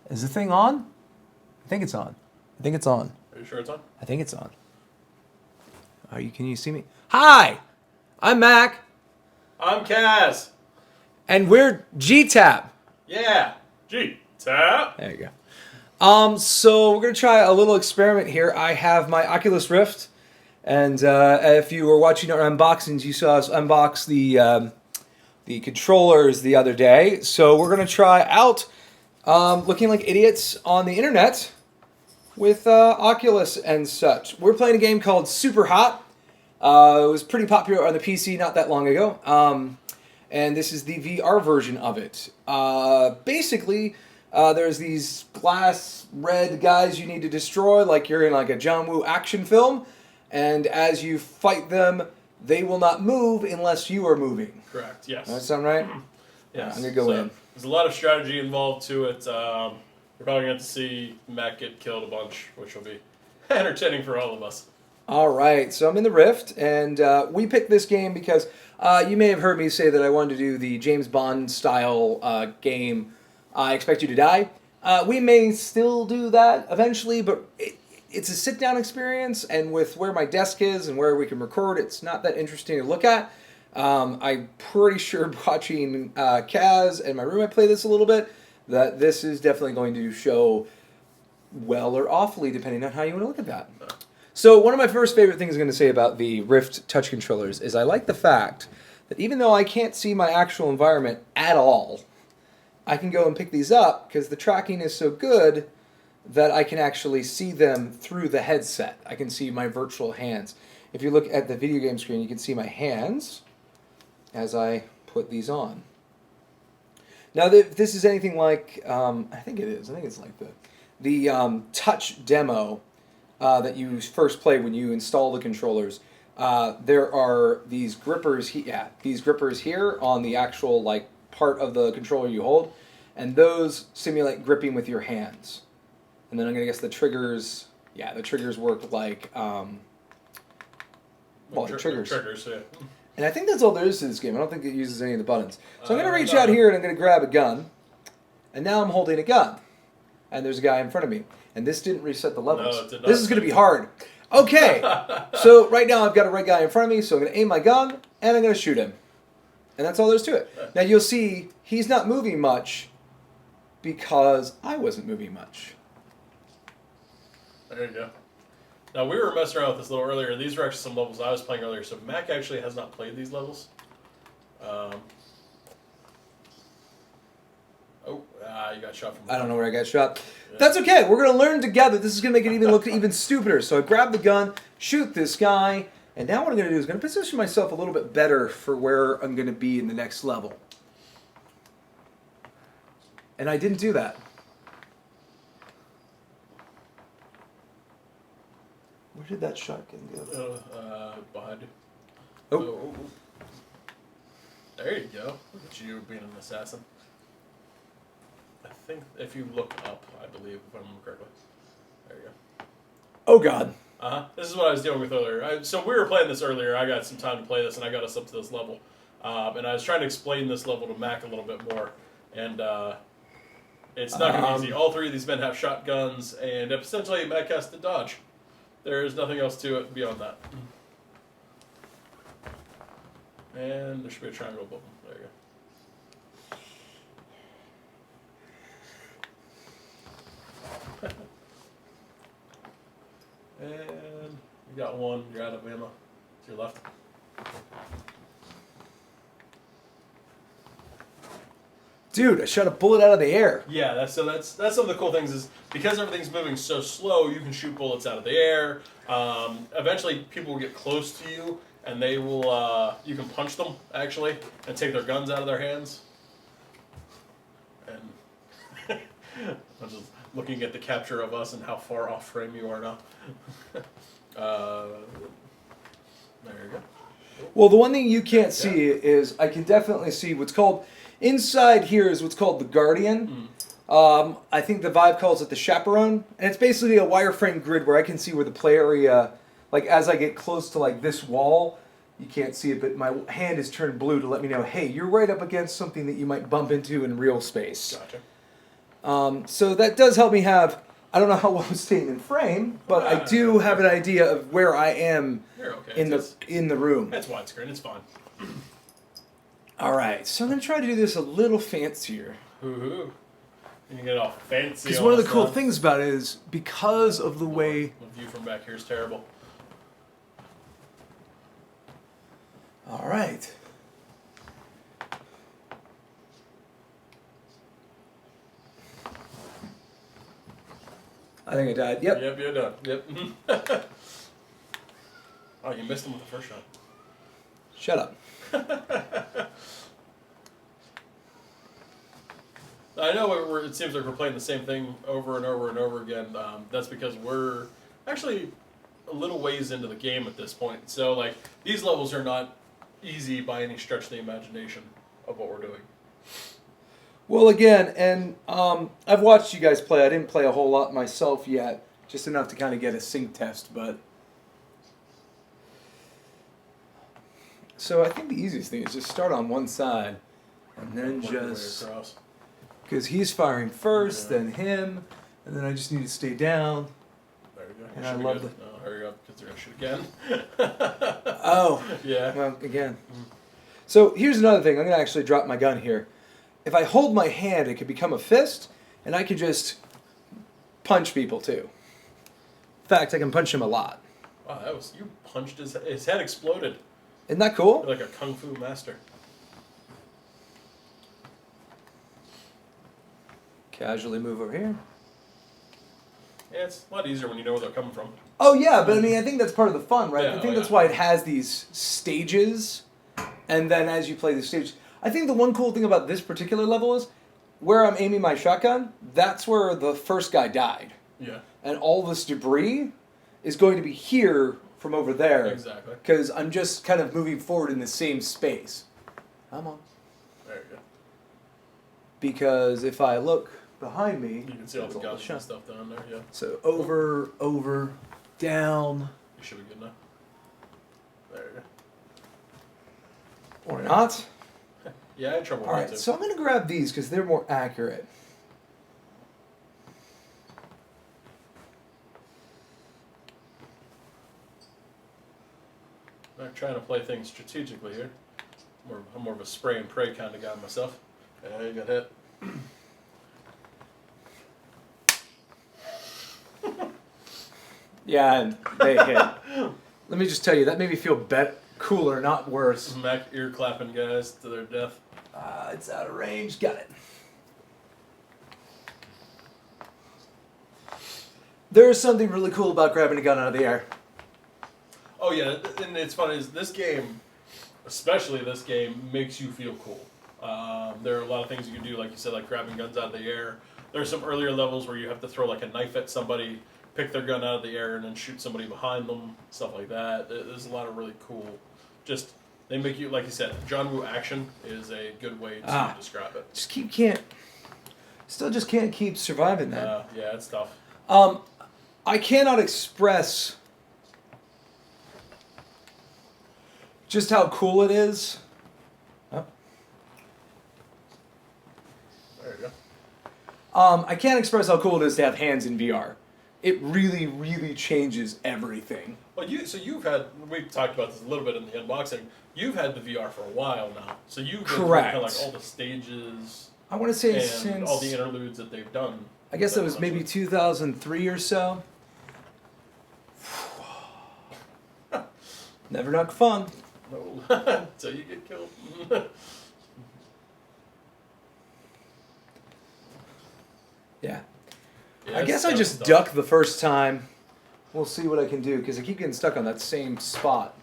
Is the thing on? I think it's on. I think it's on. Are you sure it's on? I think it's on. Are you? Can you see me? Hi, I'm Mac, I'm Kaz. and we're GTAAP. Yeah. GTAAP. There you go. So we're gonna try a little experiment here. I have my Oculus Rift, and if you were watching our unboxings, you saw us unbox the controllers the other day. So we're gonna try out looking like idiots on the internet with Oculus and such. We're playing a game called SUPERHOT. It was pretty popular on the PC not that long ago. And this is the VR version of it. Basically, there's these glass red guys you need to destroy, like you're in like a John Woo action film. And as you fight them, they will not move unless you are moving. Correct, yes. Does that sound right? Yes. I'm going to go in. There's a lot of strategy involved to it. You're probably going to see Mac get killed a bunch, which will be entertaining for all of us. All right, so I'm in the Rift, and we picked this game because you may have heard me say that I wanted to do the James Bond style game, I Expect You to Die. We may still do that eventually, but it's a sit-down experience, and with where my desk is and where we can record, it's not that interesting to look at. I'm pretty sure watching Kaz and my roommate play this a little bit, that this is definitely going to show well or awfully, depending on how you want to look at that. So one of my first favorite things I'm going to say about the Rift touch controllers is I like the fact that even though I can't see my actual environment at all, I can go and pick these up because the tracking is so good that I can actually see them through the headset. I can see my virtual hands. If you look at the video game screen, you can see my hands as I put these on. Now, if this is anything like, I think it is. I think it's like the touch demo that you first play when you install the controllers. There are these grippers. These grippers here on the actual like part of the controller you hold, and those simulate gripping with your hands. And then I'm gonna guess the triggers. Yeah, the triggers work like triggers. Triggers, yeah. And I think that's all there is to this game. I don't think it uses any of the buttons. So I'm going to reach out here and I'm going to grab a gun. And now I'm holding a gun. And there's a guy in front of me. And this didn't reset the levels. No, it did not. This is going to be hard. Okay. So right now I've got a red guy in front of me. So I'm going to aim my gun and I'm going to shoot him. And that's all there is to it. Now you'll see he's not moving much because I wasn't moving much. There you go. Now, we were messing around with this a little earlier. These were actually some levels I was playing earlier, so Mac actually has not played these levels. You got shot from behind. I don't know where I got shot. Yeah. That's okay. We're going to learn together. This is going to make it even look even stupider. So I grab the gun, shoot this guy, and now what I'm going to do is I'm going to position myself a little bit better for where I'm going to be in the next level. And I didn't do that. Where did that shotgun go? Behind you. Oh. There you go. Look at you being an assassin. I think if you look up, I believe, if I remember correctly. There you go. Oh, God. This is what I was dealing with earlier. So we were playing this earlier. I got some time to play this, and I got us up to this level. And I was trying to explain this level to Mac a little bit more. And it's not going to be easy. All three of these men have shotguns, and essentially Mac has to dodge. There's nothing else to it beyond that. And there should be a triangle above them. There you go. And you got one. You're out of ammo. To your left. Dude, I shot a bullet out of the air. Yeah, that's some of the cool things is because everything's moving so slow, you can shoot bullets out of the air. Eventually, people will get close to you, and they will. You can punch them actually, and take their guns out of their hands. And I'm just looking at the capture of us and how far off frame you are now. There you go. Well, the one thing you can't see is I can definitely see what's called. Inside here is what's called the Guardian. I think the Vive calls it the Chaperone. And it's basically a wireframe grid where I can see where the play area, like as I get close to like this wall, you can't see it, but my hand is turned blue to let me know, hey, you're right up against something that you might bump into in real space. Gotcha. So that does help me have. I don't know how well I'm staying in frame, but I do have an idea of where I am You're okay. in the room. It's widescreen. It's fine. All right, so I'm gonna try to do this a little fancier. Hoo-hoo. You get all fancy. Because one of the cool things about it is because of the way the view from back here is terrible. All right. I think I died. Yep. Yep, you're done. Yep. Oh, you missed him with the first shot. Shut up. I know it seems like we're playing the same thing over and over and over again. That's because we're actually a little ways into the game at this point. So, like, these levels are not easy by any stretch of the imagination of what we're doing. Well, again, and I've watched you guys play. I didn't play a whole lot myself yet, just enough to kind of get a sync test. But so I think the easiest thing is just start on one side, and then just because he's firing first, then him, and then I just need to stay down. There we go. And I love the. No, hurry up, because they're gonna shoot again. Oh. Yeah. Well, again. So here's another thing. I'm gonna actually drop my gun here. If I hold my hand, it could become a fist, and I could just punch people too. In fact, I can punch him a lot. Wow, you punched his head exploded. Isn't that cool? You're like a kung fu master. Casually move over here. Yeah, it's a lot easier when you know where they're coming from. Oh yeah, but I mean, I think that's part of the fun, right? Yeah, I think that's why it has these stages, and then as you play the stage, I think the one cool thing about this particular level is where I'm aiming my shotgun. That's where the first guy died. Yeah. And all this debris is going to be here from over there. Exactly. Because I'm just kind of moving forward in the same space. Come on. There you go. Because if I look behind me, you can see all the guns and stuff down there. Yeah. So over, down. You should be good now. There you Or not. Yeah, I had trouble with Alright, that too. so I'm going to grab these because they're more accurate. I'm trying to play things strategically here. I'm more of a spray and pray kind of guy myself. Yeah, you got hit. Yeah, and they hit. Let me just tell you, that made me feel cooler, not worse. Mac ear clapping guys to their death. It's out of range. Got it. There's something really cool about grabbing a gun out of the air. Oh yeah, and it's funny is this game, especially this game, makes you feel cool. There are a lot of things you can do, like you said, like grabbing guns out of the air. There are some earlier levels where you have to throw like a knife at somebody, pick their gun out of the air, and then shoot somebody behind them, stuff like that. There's a lot of really cool, just, they make you, like you said, John Woo action is a good way to describe it. Still just can't keep surviving that. Yeah, it's tough. I cannot express just how cool it is. Oh. There you go. I can't express how cool it is to have hands in VR. It really, really changes everything. Well, you've had, we talked about this a little bit in the unboxing, you've had the VR for a while now. So you've been through kind of like all the stages. I want to say and since all the interludes that they've done. I guess that was maybe 2003 or so. Never not fun. No, until you get killed. Yeah. Yeah, I guess I just duck the first time. We'll see what I can do, because I keep getting stuck on that same spot.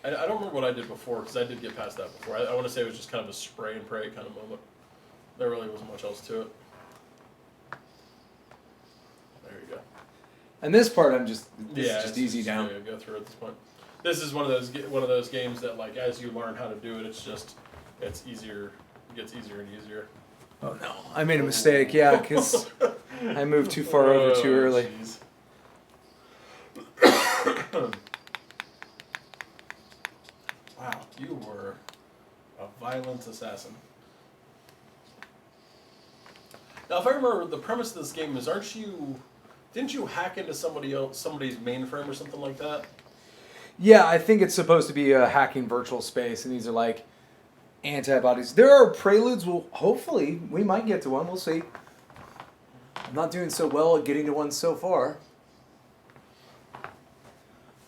I don't remember what I did before, because I did get past that before. I want to say it was just kind of a spray and pray kind of moment. There really wasn't much else to it. There you go. And this part, this is it's just easy down. Yeah, go through at this point. This is one of those games that, like, as you learn how to do it, it's easier. It gets easier and easier. Oh no, I made a mistake. Yeah, because I moved too far over too early. Wow, you were a violent assassin. Now, if I remember, the premise of this game is, didn't you hack into somebody's mainframe or something like that? Yeah, I think it's supposed to be a hacking virtual space, and these are like antibodies. There are preludes. Well, hopefully we might get to one. We'll see. I'm not doing so well at getting to one so far.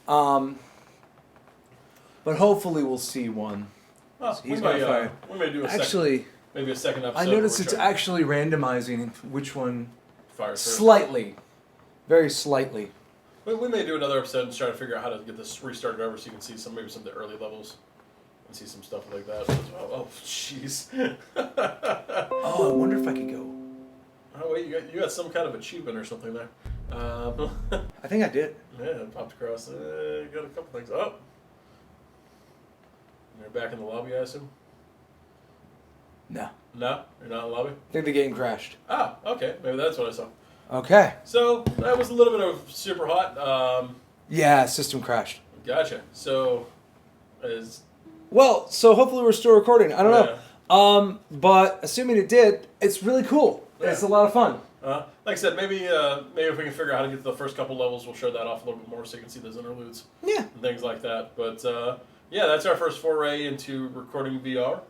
But hopefully we'll see one. Well, So we may do maybe a second episode. I noticed it's actually randomizing which one fire first. slightly, very slightly. We may do another episode and try to figure out how to get this restarted over so you can see maybe some of the early levels and see some stuff like that. Oh, jeez. Oh, I wonder if I could go. Oh wait, you got some kind of achievement or something there. I think I did. Yeah, it popped across. Got a couple things. Oh, you're back in the lobby, I assume. No. No, you're not in the lobby. I think the game crashed. Ah, okay, maybe that's what I saw. Okay. So that was a little bit of super hot. Yeah, system crashed. Gotcha. So, Well, so hopefully we're still recording. I don't know. But assuming it did, it's really cool. Yeah. It's a lot of fun. Like I said, maybe if we can figure out how to get to the first couple levels, we'll show that off a little bit more so you can see those interludes. Yeah. And things like that. But yeah, that's our first foray into recording VR.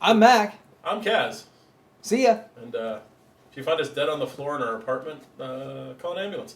I'm Mac. I'm Kaz. See ya. And if you find us dead on the floor in our apartment, call an ambulance.